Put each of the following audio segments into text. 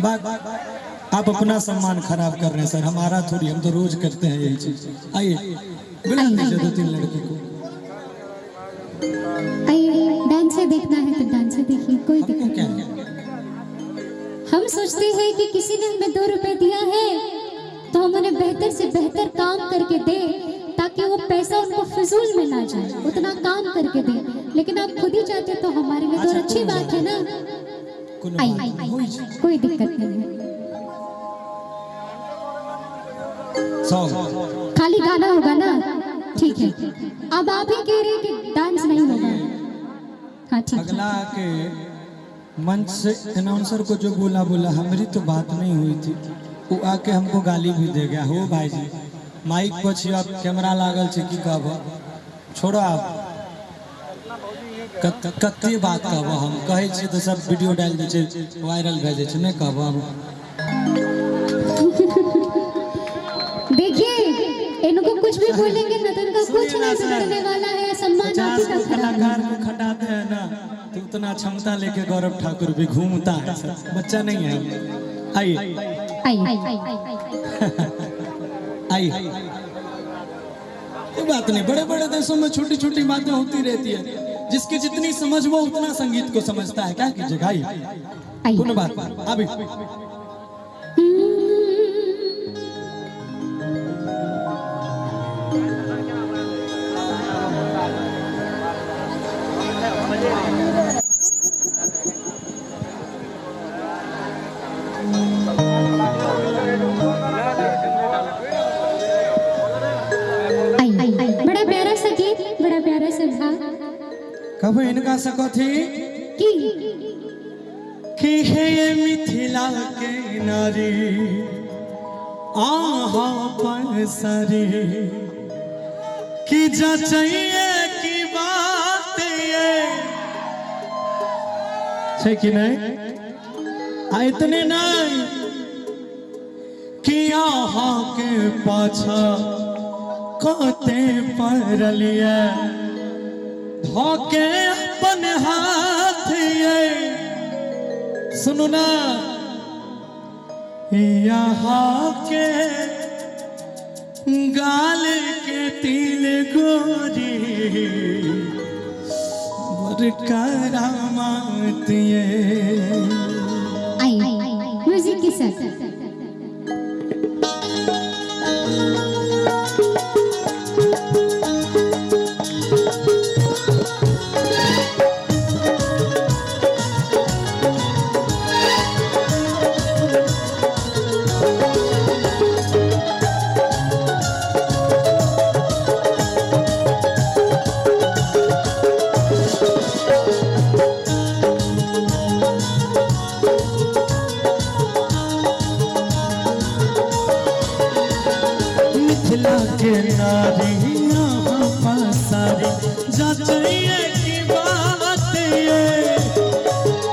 आप अपना सम्मान खराब कर रहे हैं सर, हमारा थोड़ी, हम तो रोज करते हैं यही चीज। आइए बुला लीजिए 2-3 लड़की को। आइए डांसर देखना है तो डांसर देखिए, कोई दिक्कत नहीं। हम सोचते हैं कि किसी ने हमें 2 रुपए दिया है तो हम उन्हें बेहतर से बेहतर काम करके दे, ताकि वो पैसा उनको फिजूल में ना जाए, उतना काम करके दे। लेकिन आप खुद ही चाहते तो हमारे लिए तो अच्छी बात है ना। आइए कोई दिक्कत नहीं है, खाली गाना होगा ना, ठीक है। अब आप ही कह रहे हैं कि डांस नहीं होगा। हाँ ठीक है। अगला के मंच से अनाउंसर को जो बोला हमारी तो बात नहीं हुई थी, वो आके हमको गाली भी दे गया। हो भाई जी माइक पर छी, आप कैमरा लागल छे की कहब, छोड़ो आप कते बात कहब, हम कहे छी तो सब वीडियो डाल दे छे, वायरल भेज दे छे, नहीं कहब हम। देखिए इनको कुछ भी बोलेंगे ना तो इनका कुछ नहीं बिगड़ने वाला है, सम्मान आप ही का। कलाकार को खटाते हैं ना तो उतना क्षमता लेके गौरव ठाकुर भी घूमता है, बच्चा नहीं है। आइए आइए, कोई बात नहीं, बड़े बड़े देशों में छोटी छोटी बातें होती रहती है, जिसकी जितनी समझ वो उतना संगीत को समझता है, क्या कीजिएगा। आइए कोई बात अभी बड़ा प्यारा सा गीत, बड़ा प्यारा सा भाव। कब इनका सको थी कि है ये मिथिला के नारी आहा पर सरी कि जचइए की बात ये है कि नहीं, इतने नहीं कि आहा के पाछा कोते पर लिया धोके अपन हाथ ये, सुनो ना यहाँ के गाल के तिल गोरी बर करामात ये। म्यूजिक के साथ मिथिला के नारी सारी जचइए की बात ये,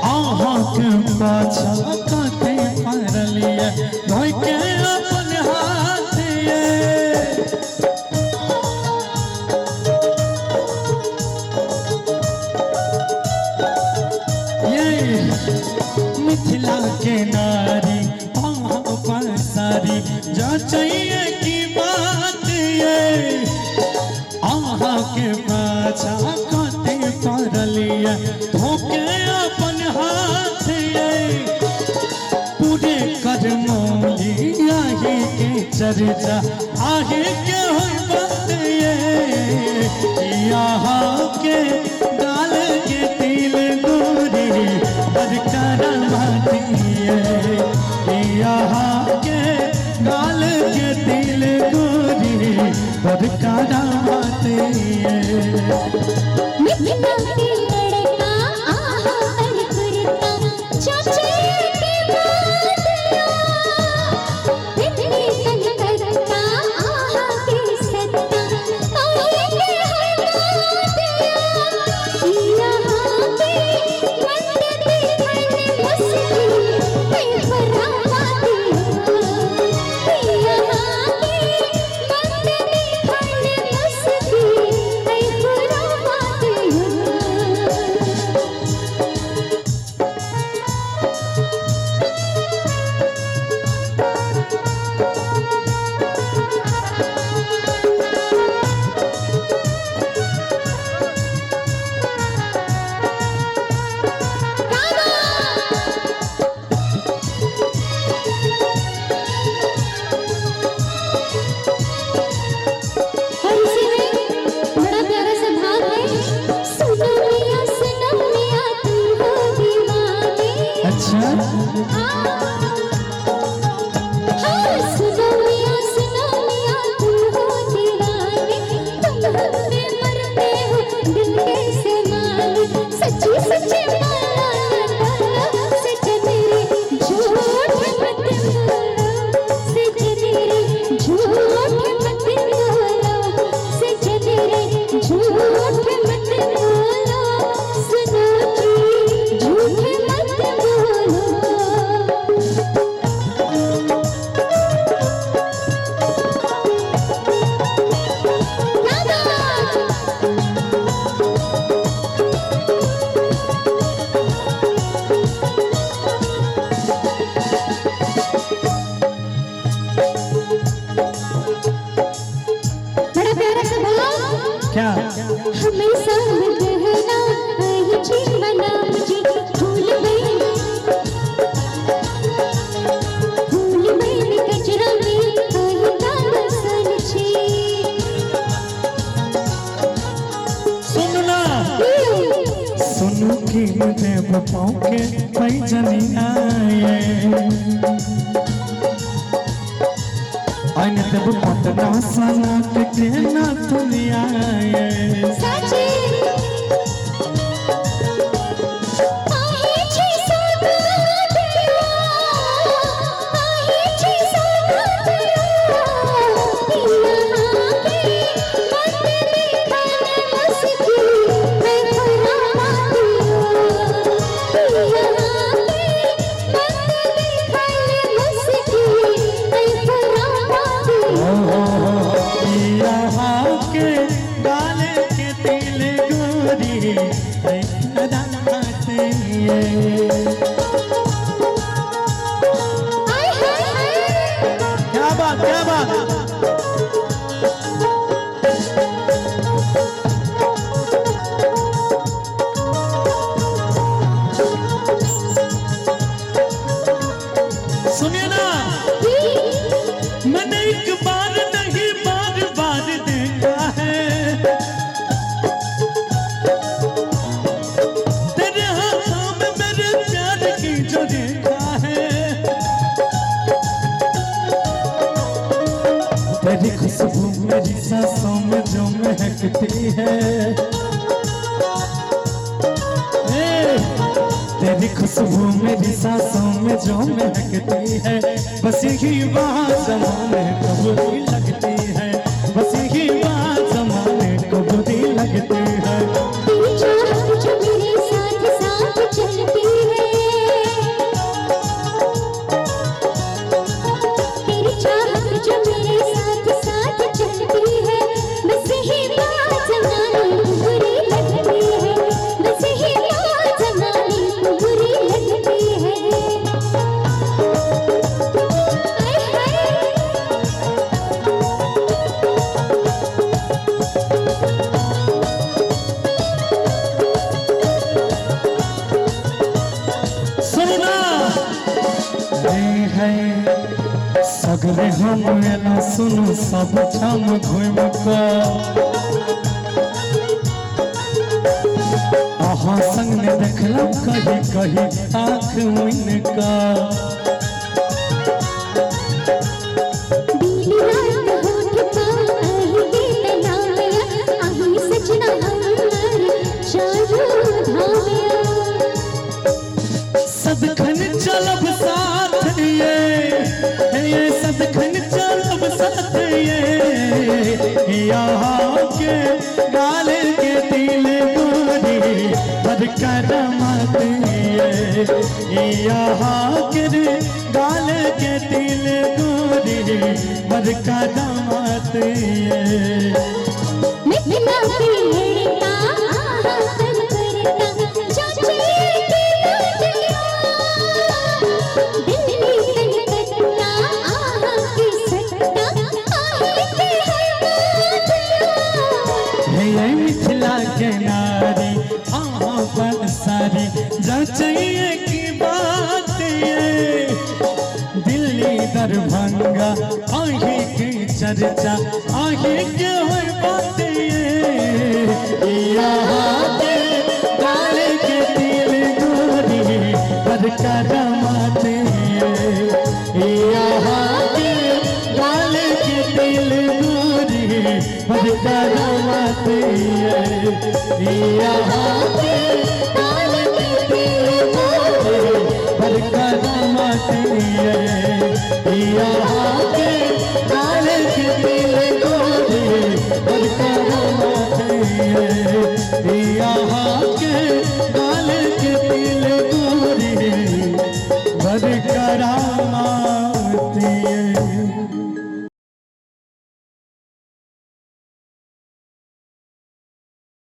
आहा के पाछा काटे पर लिए धोके अपन हाथ ये। मिथिला के नारी आहा पर सारी जचइए की बात ये, आहा के पाछा काटे पर लिए धोके अपन हाथ ये। पूरे करमौली आही के चर्चा आही के होई बात ये, यहाँ के गाल के तिल गोरी बर करामात ये, यहाँ के गाल के तिल गोरी बर करामात ये। सुनो मियां तुम हो दीवाने, तुम हमसे मरते हो दिल कैसे माने, सच्ची सच्ची क्या हमेशा रहना ही जीवना जी, भूल गई कचरा में सन छी। सुनना सुनू की मुझे बताओ के पैजनी आए आने तब पटना सना के ना दुनिया साची आए छी सौगात आए छी सौगात यहाँ के मत दिखाने मुस्की मैं फरामाती यहाँ के मत दिखाने मुस्की मैं फरामाती। यहाँ के गाले के तिल गोरी अदालते क्या बात क्या बात। सुनिए ना मैंने एक बार नहीं बार बार देखा है तेरे हाथों में मेरे प्यार की जो रेखा है, तेरी खुशबू मेरी सांसों में जो महकती है, तेरी खुशबू मेरी सांसों में जो महकती है, बस यही बात ज़माने को बुरी लगती है, बस यही बात ज़माने को बुरी लगती है। तेरी चाहत जो मेरे साथ साथ चलती है, तेरी चाहत जो मेरे साथ साथ चलती है, बस यही बात ज़माने को बुरी लगती है, बस यही बात ज़माने को बुरी लगती है। सुनना है सगरे हम एला सुनु सब छम घुम का आहा संग ने देखला कही कही आँख मुइन का सदखन चलब साथ ये सदखन चलब साथ ये यहाँ के गाले के दिल गोरी बद करमत ये यहाँ के गाले के दिल गोरी बद करमत ये मिथिला के नारी आहाँ पर सारी जचैये की बात ये दिल्ली दरभंगा आही की चर्चा आही के होय बात ये यहाँ के गाले के दिल गोरी पर करमत यहाँ के काले के पीले गोरी बदकरामाते यहाँ के काले के पीले गोरी बदकरामाते।